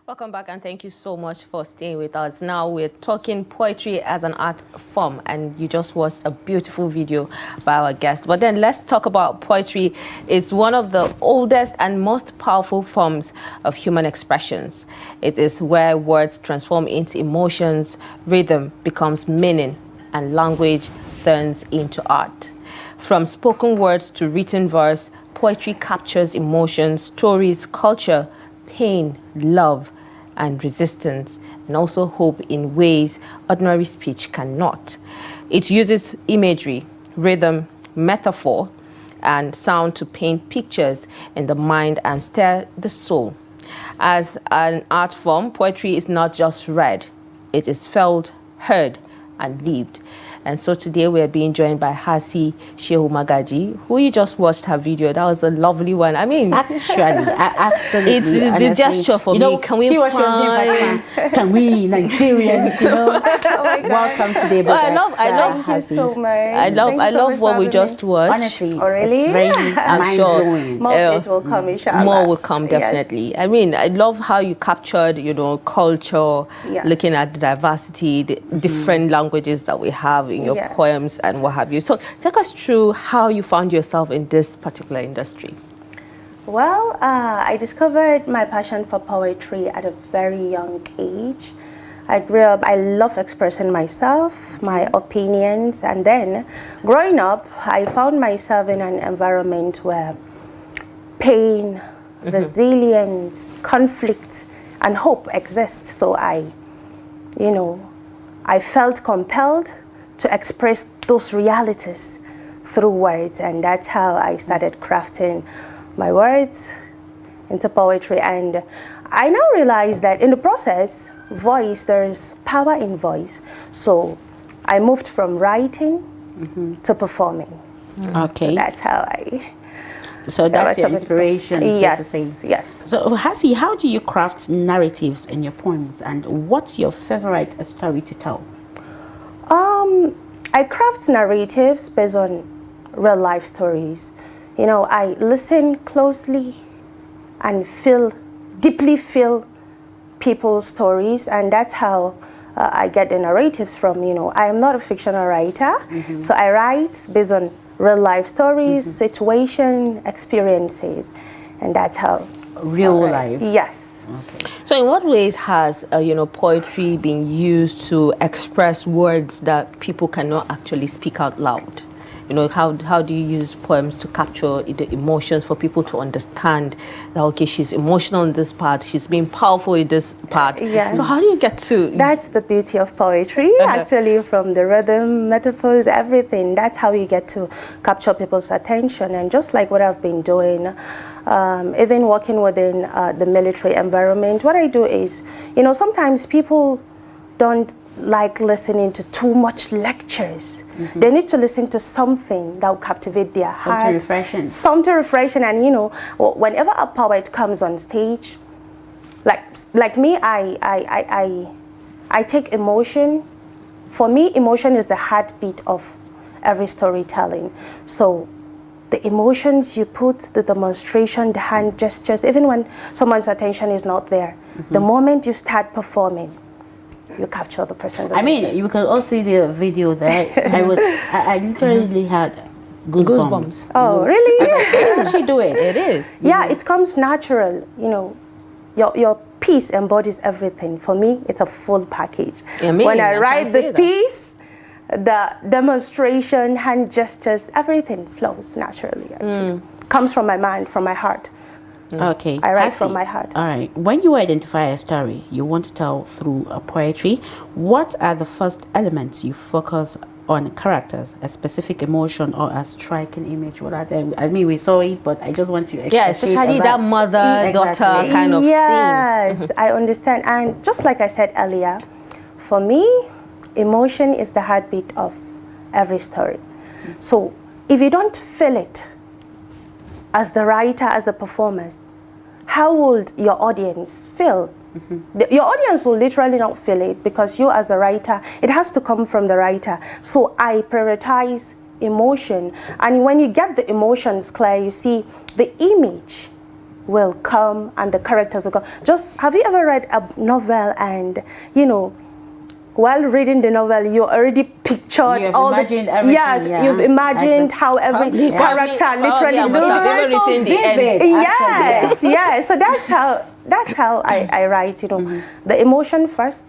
Welcome back, and thank you so much for staying with us. Now we're talking poetry as an art form, and you just watched a beautiful video by our guest. But then let's talk about poetry. It's one of the oldest and most powerful forms of human expressions. It is where words transform into emotions, rhythm becomes meaning, and language turns into art. From spoken words to written verse, poetry captures emotions, stories, culture, pain, love, and resistance, and also hope in ways ordinary speech cannot. It uses imagery, rhythm, metaphor, and sound to paint pictures in the mind and stir the soul. As an art form, poetry is not just read, it is felt, heard, and lived. And so today we're being joined by Hassy Shehi-Magaji, who you just watched her video. That was a lovely one. I mean, actually, absolutely. It's the gesture for me. Can we find... Can we, Nigerians, Oh my God. Welcome to Daybreak Extra. I love Thank you so much. I love what we just watched. Honestly, oh, really? it's very I'm sure mind-blowing. More it will come, inshallah. More will come, definitely. Yes. I mean, I love how you captured, culture, yes. looking at the diversity, the different languages that we have in your yes. poems and what have you. So take us through how you found yourself in this particular industry. Well, I discovered my passion for poetry at a very young age. I grew up, I love expressing myself, my opinions, and then growing up, I found myself in an environment where pain, resilience, conflict, and hope exist. So I felt compelled to express those realities through words, and that's how I started crafting my words into poetry. And I now realize that in the process, there's power in voice. So I moved from writing to performing. Okay. So that's how I... So that's your inspiration, yes, so to say. Yes. So Hassy, how do you craft narratives in your poems, and what's your favorite story to tell? I craft narratives based on real life stories. I listen closely and deeply feel people's stories, and that's how I get the narratives from. I am not a fictional writer, so I write based on real life stories, situation, experiences, and that's how. Real life. Yes. Okay. So in what ways has poetry been used to express words that people cannot actually speak out loud? How do you use poems to capture the emotions for people to understand that, okay, she's emotional in this part, she's being powerful in this part? Yes. So how do you get to... That's the beauty of poetry, actually, from the rhythm, metaphors, everything. That's how you get to capture people's attention. And just like what I've been doing, even working within the military environment, what I do is, sometimes people don't like listening to too much lectures. They need to listen to something that will captivate their heart. Something refreshing. Something refreshing. And whenever a poet comes on stage, like me, I take emotion. For me, emotion is the heartbeat of every storytelling. So the emotions you put, the demonstration, the hand gestures, even when someone's attention is not there, the moment you start performing, you capture the person's attention. I mean, you can all see the video there. I literally had goosebumps. Oh, really? How does she do it? It is. Yeah, it comes natural. Your piece embodies everything. For me, it's a full package. When I write the piece, the demonstration, hand gestures, everything flows naturally, actually. Comes from my mind, from my heart. Okay. I write from my heart. All right. When you identify a story you want to tell through a poetry, what are the first elements you focus on? Characters, a specific emotion, or a striking image? What are they? I mean, we saw it, but I just want to especially that mother-daughter kind of scene. Yes, I understand. And just like I said earlier, for me, emotion is the heartbeat of every story. So if you don't feel it, as the writer, as the performer, how would your audience feel? Your audience will literally not feel it, because you as the writer, it has to come from the writer. So I prioritize emotion. And when you get the emotions clear, you see the image will come and the characters will come. Just, have you ever read a novel and, you know, while reading the novel, you already pictured you've all imagined the, everything, yes, yeah. you've imagined how every character literally looks. Yes, yes. So that's how I write, you know, the emotion first.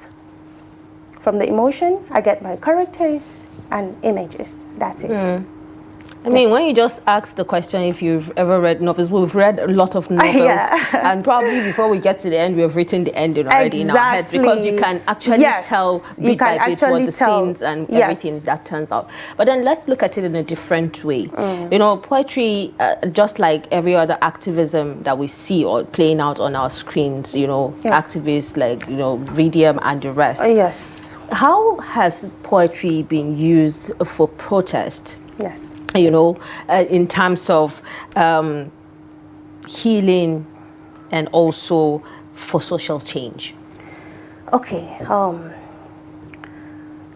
From the emotion, I get my characters and images. That's it. I mean, when you just asked the question if you've ever read novels, we've read a lot of novels, and probably before we get to the end, we've written the ending already in our heads, because you can actually tell bit by bit what the scenes and everything that turns out. But then let's look at it in a different way. You know, poetry, just like every other activism that we see or playing out on our screens, you know, activists like, you know, Radium and the rest. How has poetry been used for protest? You know, in terms of healing and also for social change? Okay.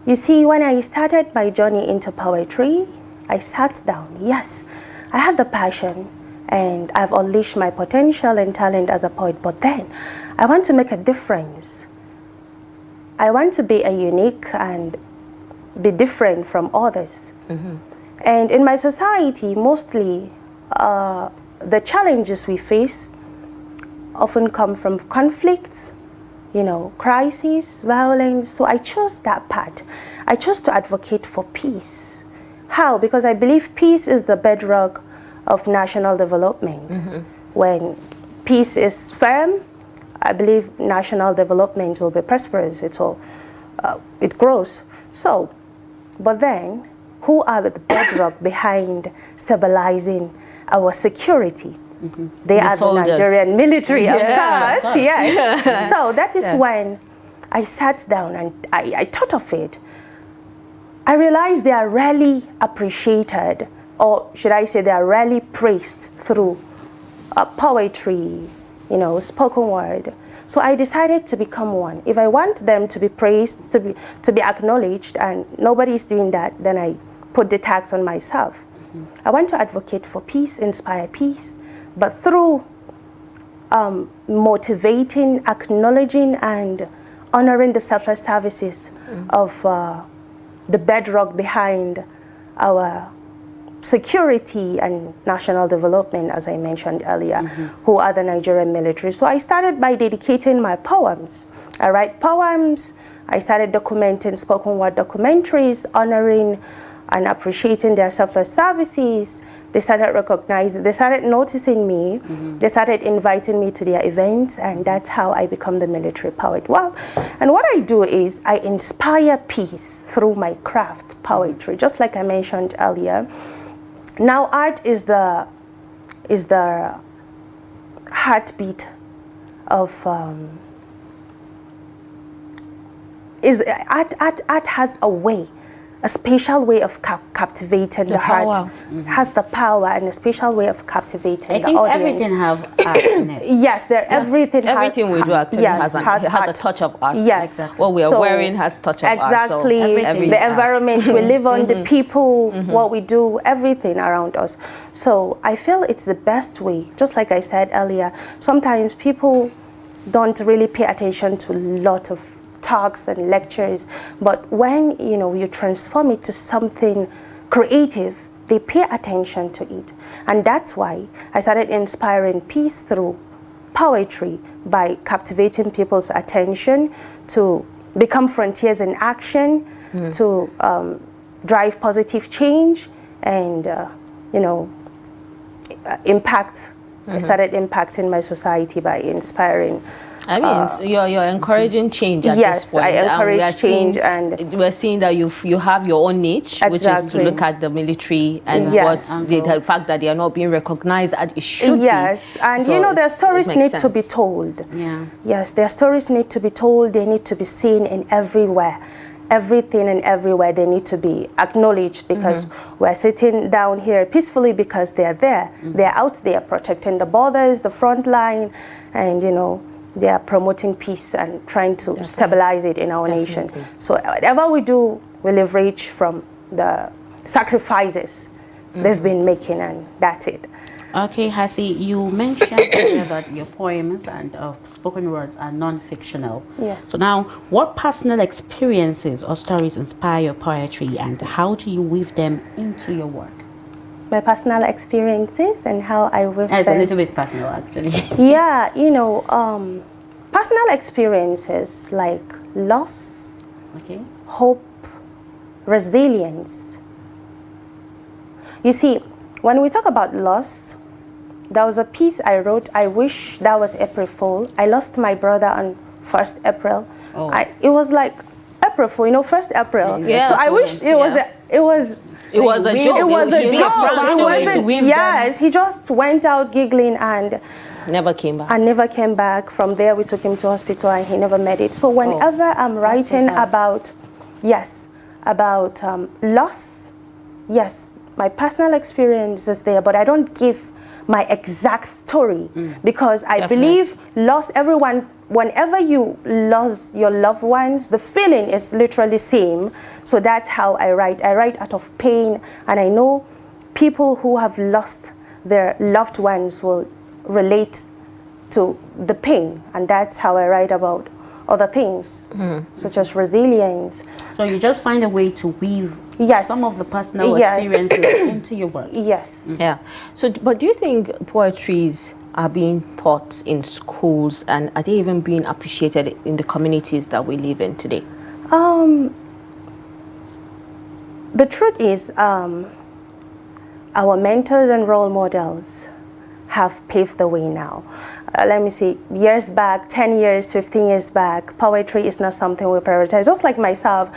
You see, when I started my journey into poetry, I sat down. Yes, I have the passion and I've unleashed my potential and talent as a poet, but then I want to make a difference. I want to be a unique and be different from others. And in my society, mostly the challenges we face often come from conflicts, you know, crises, violence. So I chose that path. I chose to advocate for peace. How? Because I believe peace is the bedrock of national development. When peace is firm, I believe national development will be prosperous. It grows. So, but then, who are the bedrock behind stabilizing our security? They are the Nigerian military, of course. Yes. So that is when I sat down and I thought of it. I realized they are rarely appreciated, or should I say they are rarely praised through poetry, you know, spoken word. So I decided to become one. If I want them to be praised, to be acknowledged, and nobody is doing that, then I put the tax on myself. I want to advocate for peace, inspire peace, but through motivating, acknowledging, and honoring the selfless services of the bedrock behind our security and national development, as I mentioned earlier, who are the Nigerian military. So I started by dedicating my poems. I write poems. I started documenting spoken word documentaries, honoring and appreciating their selfless services. They started recognizing, they started noticing me, they started inviting me to their events, and that's how I become the military poet. Well, and what I do is I inspire peace through my craft, poetry, just like I mentioned earlier. Now art is the heartbeat of art has a way, a special way of captivating the heart. Has the power and a special way of captivating the audience. I think everything have art in it. Yes, everything we do actually has a touch of art. Yes. What we are wearing has a touch of art. Exactly. The environment we live on, the people, what we do, everything around us. So I feel it's the best way. Just like I said earlier, sometimes people don't really pay attention to a lot of talks and lectures, but when you transform it to something creative, they pay attention to it. And that's why I started inspiring peace through poetry, by captivating people's attention to become frontiers in action, to drive positive change and impact. I started impacting my society by inspiring. I mean, so you're encouraging change at this point. Yes, I encourage change, and we're seeing that you have your own niche, which is to look at the military and what's the fact that they are not being recognized as it should be. Yes, and so their stories need to be told. Yes, their stories need to be told. They need to be seen in everywhere. Everything and everywhere, they need to be acknowledged, because we're sitting down here peacefully because they're there. They're out there protecting the borders, the front line, and they are promoting peace and trying to stabilize it in our nation. So whatever we do, we leverage from the sacrifices they've been making, and that's it. Okay, Hassy, you mentioned earlier that your poems and spoken words are non-fictional. Yes. So now, what personal experiences or stories inspire your poetry, and how do you weave them into your work? My personal experiences and how I weave It's them. a little bit personal, actually. Yeah, personal experiences like loss, Okay. hope, resilience. You see, when we talk about loss, there was a piece I wrote. I wish that was April Fool. I lost my brother on 1st April. Oh. It was like April Fool, 1st April. Yeah. So I wish it was It was a joke. it was a should be joke. proud It of it. wasn't, yes, he just went out giggling and Never came back. never came back. From there, we took him to hospital and he never made it. So whenever I'm writing sad. about, loss, yes, my personal experience is there, but I don't give my exact story because I Definitely. believe whenever you lose your loved ones, the feeling is literally same. So that's how I write. I write out of pain, and I know people who have lost their loved ones will relate to the pain, and that's how I write about other things, such as resilience. So you just find a way to weave Yes. some of the personal Yes. experiences into your work. Yes. Yeah. So, but do you think poetries are being taught in schools, and are they even being appreciated in the communities that we live in today? The truth is, our mentors and role models have paved the way now. Let me see, years back, 10 years, 15 years back, poetry is not something we prioritize. Just like myself,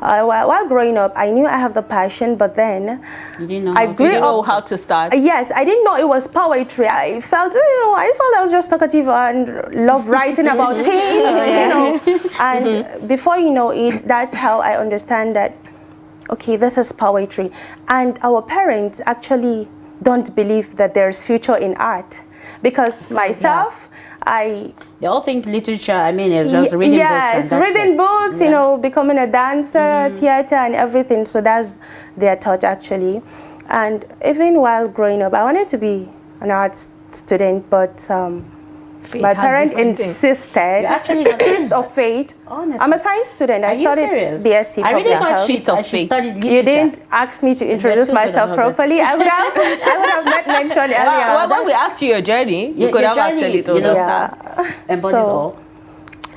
while growing up, I knew I have the passion, but then You didn't know I how grew Do you know up. how to start? Yes, I didn't know it was poetry. I felt I was just talkative and love writing about things, And before you know it, that's how I understand that, okay, this is poetry. And our parents actually don't believe that there's future in art. Because myself, They all think literature, is just reading books. yes, And that's reading it. books, becoming a dancer, theater, and everything. So that's their thought actually. And even while growing up, I wanted to be an art student, but my parents insisted. You actually got Twist of fate. Honestly. I'm a science student. Are I you studied serious? BSc. I really public thought health. Twist of she fate. studied literature. You didn't ask me to introduce too good myself about this. properly. I would have not mentioned earlier. Well, when we asked you your journey, you could your have journey, actually told you know, us Yeah. that. Embodies all.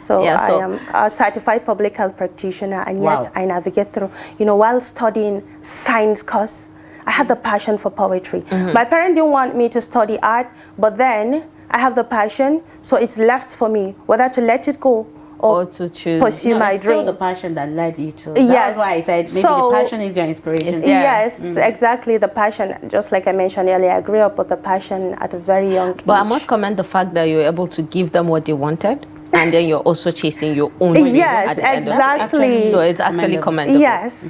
So Yeah, so- I am a certified public health practitioner, and Wow. yet I navigate through, while studying science course, I had the passion for poetry. My parents didn't want me to study art, but then I have the passion, so it's left for me whether to let it go Or to choose. pursue my it's still dream. the passion that led you to. Yes. That's why I said maybe So- the passion is your inspiration. Yeah. Yes, exactly, the passion. Just like I mentioned earlier, I grew up with the passion at a very young age. But I must commend the fact that you were able to give them what they wanted, and then you're also chasing your own dream Yes, at the end of it. exactly. So it's actually commendable. Yes,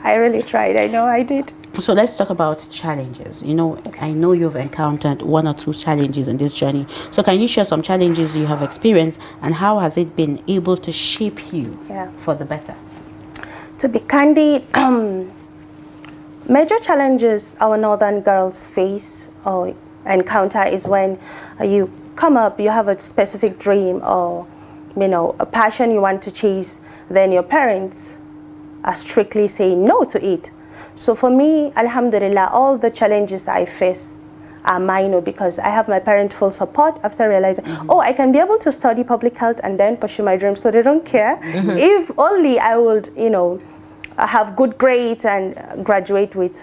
I really tried. I know I did. So let's talk about challenges. I know you've encountered one or two challenges in this journey. So can you share some challenges you have experienced, and how has it been able to shape you for the better? To be candid, major challenges our northern girls face or encounter is when you come up, you have a specific dream or a passion you want to chase, then your parents are strictly saying no to it. So for me, alhamdulillah, all the challenges I face are minor because I have my parents' full support after realizing, I can be able to study public health and then pursue my dreams. So they don't care. If only I would, have good grades and graduate with,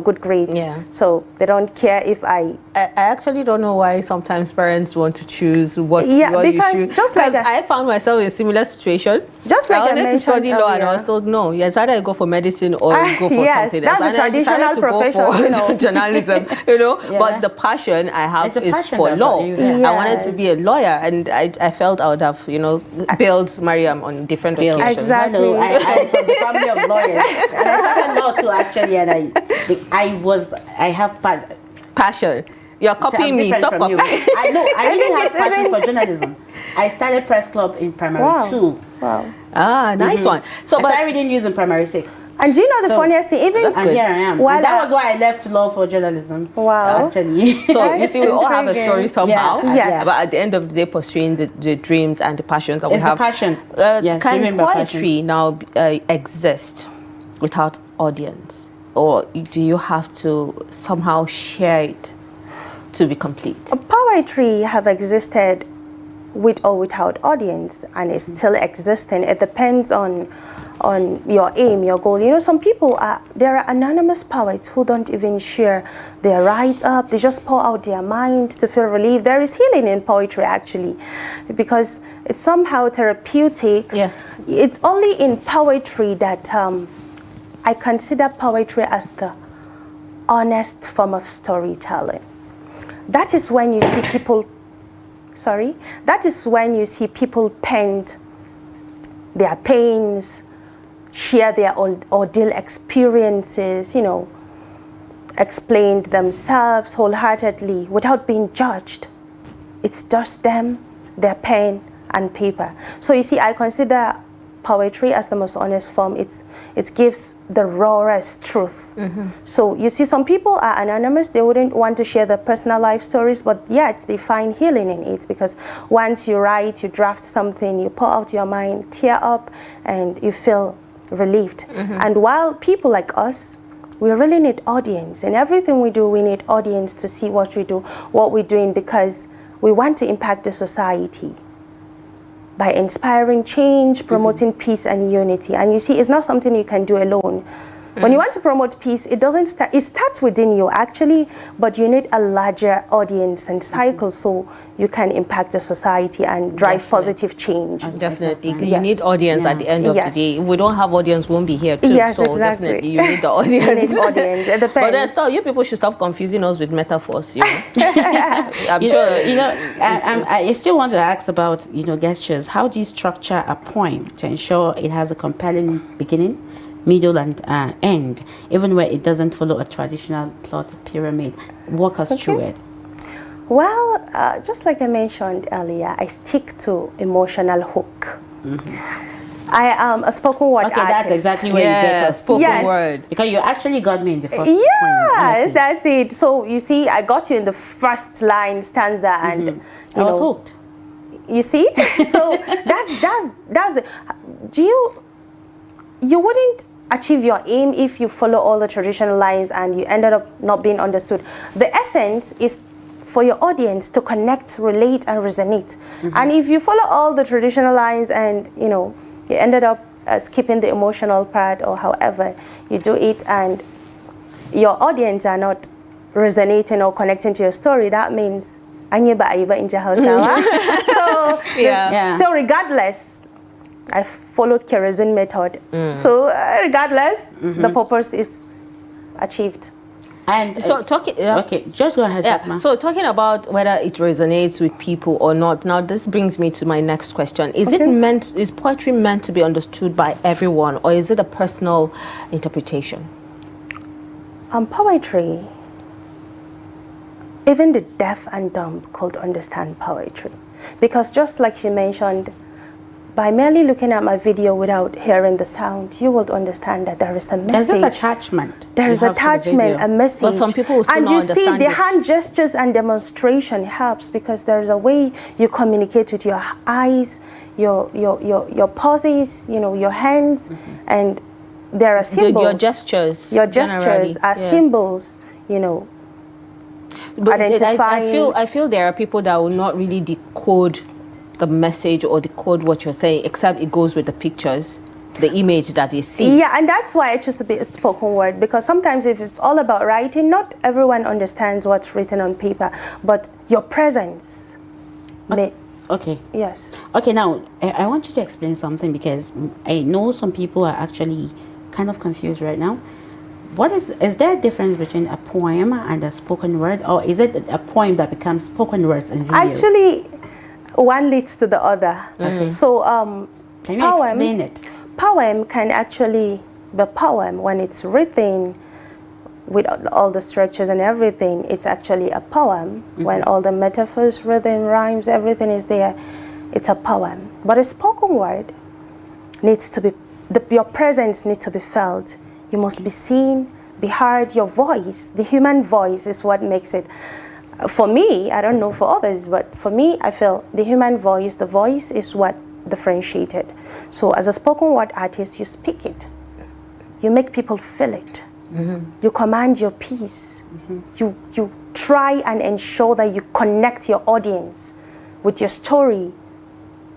good grades. Yeah. So they don't care if I actually don't know why sometimes parents want to choose what you because should. just like Because I found myself in a similar situation. Just like I I wanted to mentioned study law, and I earlier. was told no. Yes, either I go for medicine or you go for yes, something that's else. a And I decided to traditional go profession, for journalism. Yeah. But the passion I have It's a is passion for that law. you have. I wanted to be a lawyer, and I felt I would have built Maryam on different occasions. Exactly. Hello, I'm from the family of lawyers. And I started law too, actually, and I have Passion. You're copying me. Stop copying. I know. I really have passion for journalism. I started press club in primary Wow. 2. Wow. Ah, nice one. So, I but started reading news in primary 6. And do you know the So, funniest thing? Even And here I am. While And that I- was why I left law for journalism. Wow. Actually. so you see, we all have a story Intriguing. somehow. Yeah, Yes. But at the end of the day, pursuing the dreams and the passions that we It's have. a passion. Yes, Can driven by passion. poetry now exist without audience, or do you have to somehow share it to be complete? Poetry have existed with or without audience, and it's still existing. It depends on your aim, your goal. You know, some people there are anonymous poets who don't even share their write-up. They just pour out their mind to feel relief. There is healing in poetry, actually, because it's somehow therapeutic. Yeah. It's only in poetry that I consider poetry as the honest form of storytelling. That is when you see people, that is when you see people paint their pains, share their ordeal experiences, you know, explain themselves wholeheartedly without being judged. It's just them, their pen and paper. So you see, I consider poetry as the most honest form. It gives the rawest truth. So you see, some people are anonymous. They wouldn't want to share their personal life stories, but yet they find healing in it, because once you write, you draft something, you pour out your mind, tear up, and you feel relieved. And while people like us, we really need audience. In everything we do, we need audience to see what we do, what we're doing, because we want to impact the society by inspiring change, promoting peace and unity. And you see, it's not something you can do alone. When you want to promote peace, it doesn't start, it starts within you actually, but you need a larger audience and cycle so you can impact the society and drive positive change. Definitely. You Yes. need audience at the end of the Yes. day. If we don't have audience, we won't be here too. Yes, so exactly. definitely you need the audience. You need audience. It depends. But then stop, you people should stop confusing us with metaphors, you know. I'm You sure. know, I still want to ask about, you know, gestures. How do you structure a poem to ensure it has a compelling beginning, middle, and end, even where it doesn't follow a traditional plot pyramid? Walk us through it. Well, just like I mentioned earlier, I stick to emotional hook. I am a spoken word Okay, artist. that's exactly where you get us. spoken Yes. word. Because you actually got me in the first poem, Yes, honestly. that's it. So you see, I got you in the first line stanza, and you I was know, hooked. you see. So that's the. Do you wouldn't achieve your aim if you follow all the traditional lines and you ended up not being understood. The essence is for your audience to connect, relate, and resonate. And if you follow all the traditional lines and you know you ended up skipping the emotional part, or however you do it, and your audience are not resonating or connecting to your story, that means anya ba ay ba in Hausawa. So Yeah. so regardless, I followed kerosene method. So regardless, the purpose is achieved. And So talking. okay, just go ahead, Yeah. Fatima. So talking about whether it resonates with people or not. Now this brings me to my next question. Is is poetry meant to be understood by everyone, or is it a personal interpretation? Poetry, even the deaf and dumb could understand poetry, because just like you mentioned, by merely looking at my video without hearing the sound, you would understand that there is a message. There's this attachment. There you is have to the attachment, video. a message. But some people will still and not you see, understand the it. hand gestures and demonstration helps, because there is a way you communicate with your eyes, your pauses, you know, your hands, and there are symbols. Your gestures. Your gestures generally. are Yeah. symbols, you know. But identifying- I feel there are people that will not really decode the message or decode what you're saying, except it goes with the pictures, the image that they see. Yeah, and that's why I choose to be a spoken word, because sometimes if it's all about writing, not everyone understands what's written on paper, but your presence may. Okay. Yes. Okay, now I want you to explain something, because I know some people are actually kind of confused right now. What is there a difference between a poem and a spoken word, or is it a poem that becomes spoken words in video? Actually, one leads to the other. Okay. So Can you explain it? Poem can actually be poem when it's written with all the structures and everything. It's actually a poem when all the metaphors, rhythm, rhymes, everything is there. it's a poem. But a spoken word needs to be, your presence needs to be felt. You must be seen, be heard. Your voice, the human voice, is what makes it. For me, I don't know for others, but for me, I feel the human voice, the voice is what differentiated. So as a spoken word artist, you speak it. You make people feel it. You command your piece. You try and ensure that you connect your audience with your story.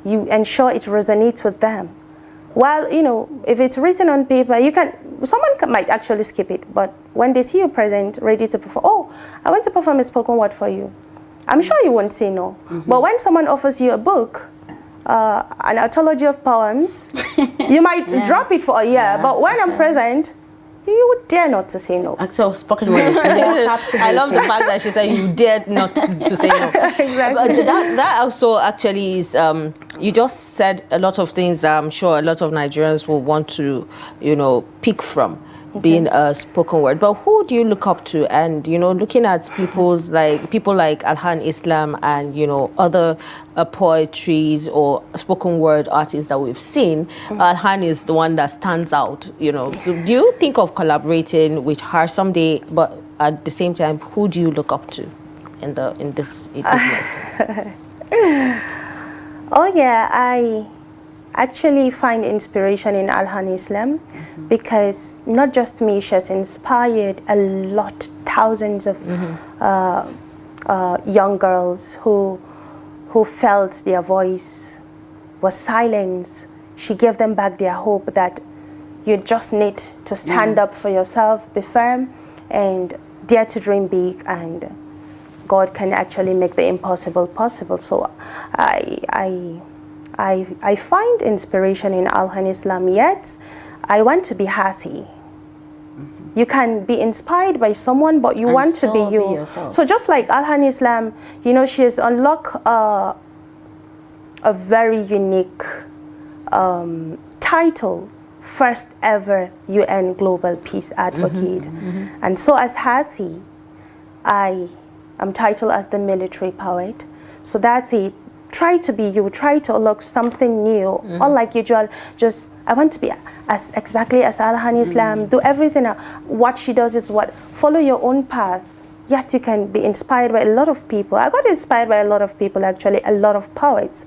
You ensure it resonates with them. While, you know, if it's written on paper, someone might actually skip it, but when they see you present, ready to perform, oh, I want to perform a spoken word for you, I'm sure you won't say no. But when someone offers you a book, an anthology of poems, you might drop it for a year, but when I'm present, you would dare not to say no. Actual spoken word is more captivating. I love the fact that she said you dared not to say no. Exactly. But that also actually is, you just said a lot of things that I'm sure a lot of Nigerians will want to, you know, pick from being a spoken word. But who do you look up to? And, you know, looking at people like Alhan Islam and, you know, other poetries or spoken word artists that we've seen, Alhan is the one that stands out, you know. So do you think of collaborating with her someday? But at the same time, who do you look up to in this business? Oh yeah, I actually find inspiration in Alhan Islam because not just me, she has inspired a lot, thousands of young girls who felt their voice was silenced. She gave them back their hope that you just need to stand up for yourself, be firm, and dare to dream big, and God can actually make the impossible possible. So I find inspiration in Alhan Islam, yet I want to be Hassy. You can be inspired by someone, but you want to be you. So just like Alhan Islam, you know, she has unlocked a very unique title, first ever UN Global Peace Advocate. And so as Hassy, I am titled as the military poet. So that's it. Try to be you, try to unlock something new, unlike usual. Just, I want to be exactly as Alhan Islam, do everything. What she does is follow your own path. Yet you can be inspired by a lot of people. I got inspired by a lot of people, actually, a lot of poets.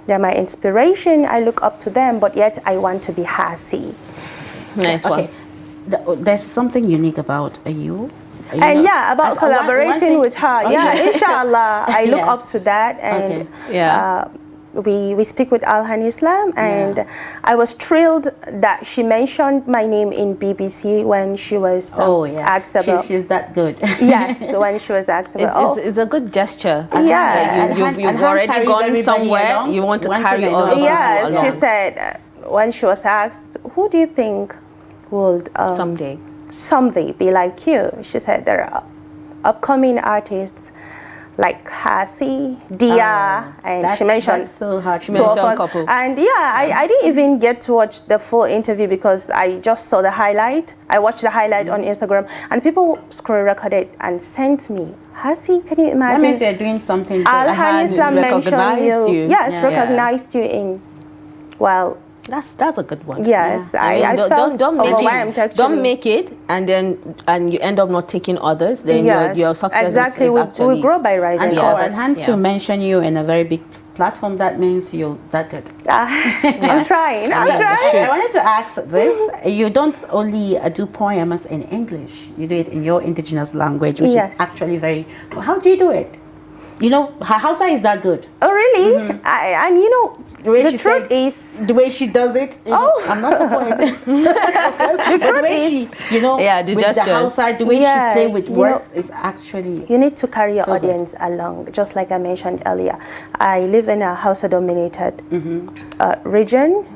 They're my inspiration, I look up to them, but yet I want to be Hassy. Nice one. There's something unique about you. And yeah, about collaborating with her. Okay. Yeah, inshallah, I look up to that, and we speak with Alhan Islam, and I was thrilled that she mentioned my name in BBC when she was asked about. She's that good. Yes, when she was asked about. It's a good gesture. Yeah, you've already gone somewhere. Along. You want to carry other people along. Yes, she said when she was asked, "Who do you think would someday be like you?" She said there are upcoming artists like Hassy, Dia, and she mentioned a couple. And I didn't even get to watch the full interview because I just saw the highlight. I watched the highlight on Instagram, and people screen recorded and sent me. Hassy, can you imagine? That means you're doing something. Alhan Islam recognized you. Yes, recognized you in, well. That's a good one. Yes, I mean, don't make it, and you end up not taking others. Then your success is actually we grow by rising. And for Alhan to mention you in a very big platform, that means you're that good. I'm trying. I wanted to ask this: you don't only do poems in English; you do it in your indigenous language, which is actually very. How do you do it? You know, her Hausa is that good. Oh, really? And you know, the truth is... The way she does it, you know, I'm not a poet. the way she, you know, the with gestures. The Hausa, the way she plays with words is actually... You need to carry your audience along, just like I mentioned earlier. I live in a Hausa-dominated region,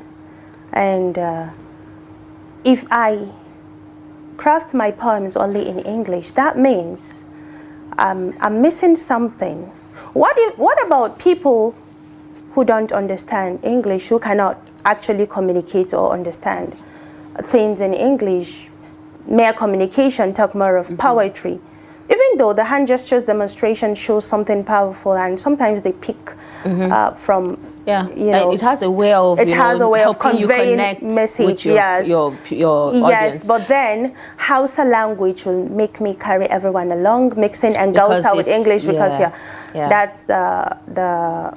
and if I craft my poems only in English, that means I'm missing something. What about people who don't understand English, who cannot actually communicate or understand things in English? Mere communication, talk more of poetry. Even though the hand gestures demonstration shows something powerful, and sometimes they pick from, Yeah, you know, it has a way of helping you connect with your audience. Yes, but then Hausa language will make me carry everyone along, mixing and Gausa with English because that's the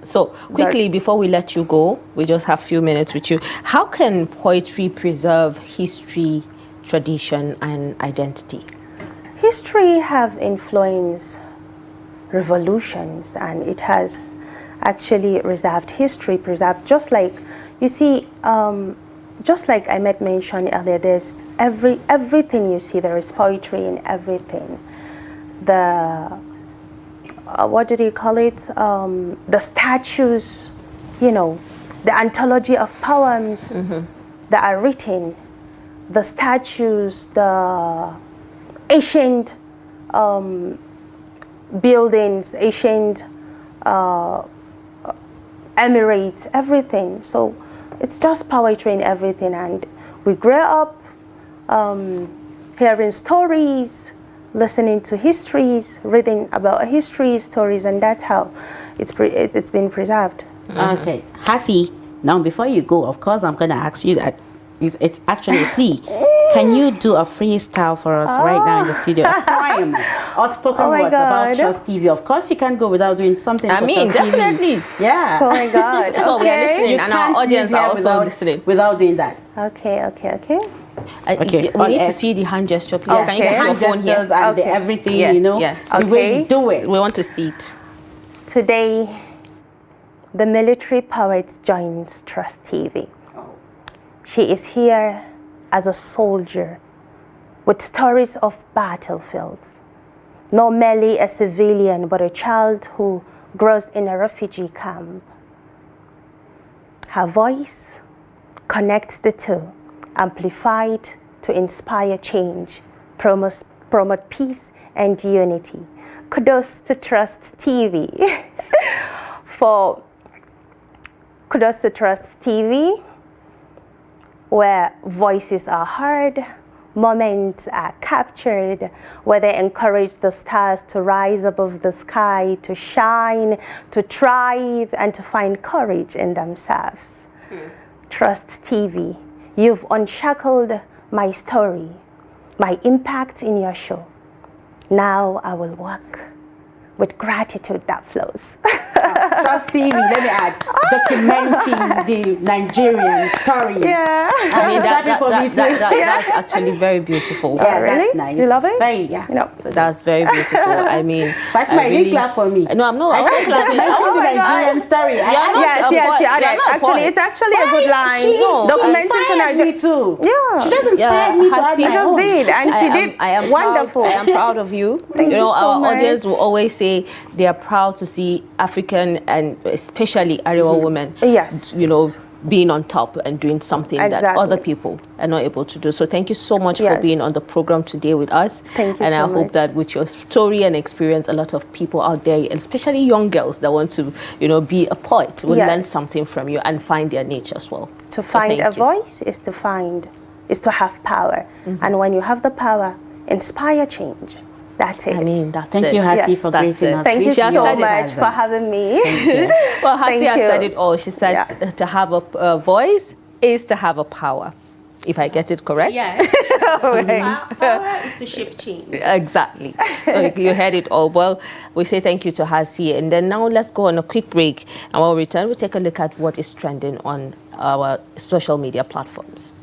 So quickly before we let you go, we just have a few minutes with you. How can poetry preserve history, tradition, and identity? History have influenced revolutions, and it has actually preserved history, just like, you see, just like Ahmed mentioned earlier, there's everything you see, there is poetry in everything. The what did you call it? The statues, you know, the anthology of poems that are written, the statues, the ancient buildings, ancient emirates, everything. So it's just poetry in everything, and we grew up hearing stories, listening to histories, reading about history, stories, and that's how it's been preserved. Okay, Hassy, now before you go, of course, I'm going to ask you that. It's actually a plea. Can you do a freestyle for us right now in the studio? A poem or spoken words about Trust TV. Of course, you can't go without doing something. I mean, definitely. Yeah. Oh my God. So we are listening, You and our audience are also listening. Without doing that. Okay. We need to see the hand gesture, please. Okay. Can you keep your phone here? And everything, you know. Yes. The way you do it. We want to see it. Today, the military poet joins Trust TV. She is here as a soldier with stories of battlefields. Not merely a civilian, but a child who grows in a refugee camp. Her voice connects the two, amplified to inspire change, promote peace and unity. Kudos to Trust TV kudos to Trust TV, where voices are heard, moments are captured, where they encourage the stars to rise above the sky, to shine, to thrive, and to find courage in themselves. Trust TV, you've unshackled my story, my impact in your show. Now I will work with gratitude that flows. Trust TV, let me add, documenting the Nigerian story. Yeah. I mean, that's actually very beautiful. Yeah, really? That's nice. You love it? Very, yeah. You know. So that's very beautiful. I mean, Fatima, you didn't clap for me. No, I'm not. I wasn't clapping. Documenting the Nigerian story. It's actually a good line. Documenting to Nigeria. Me too. Yeah. She does inspire me to add my own. did, and she did. I am wonderful. Proud, I am proud of you. Thank you our so much. audience will always say they are proud to see African and especially Arewa women. Yes. Being on top and doing something that other people are not able to do. So thank you so much for being on the program today with us. Thank you and so I hope much. that with your story and experience, a lot of people out there, especially young girls that want to, be a poet, will learn something from you and find their niche as well. To find a voice is to have power. And when you have the power, inspire change. That's it. I mean, Thank you, Hassy, for gracing us. Thank you so said much for having me. Well, Hassy has said it all. She said to have a voice is to have a power. If I get it correct? Yes. Power is to shape change. Exactly. So you heard it all. Well, we say thank you to Hassy. And then now let's go on a quick break. And when we return, we'll take a look at what is trending on our social media platforms.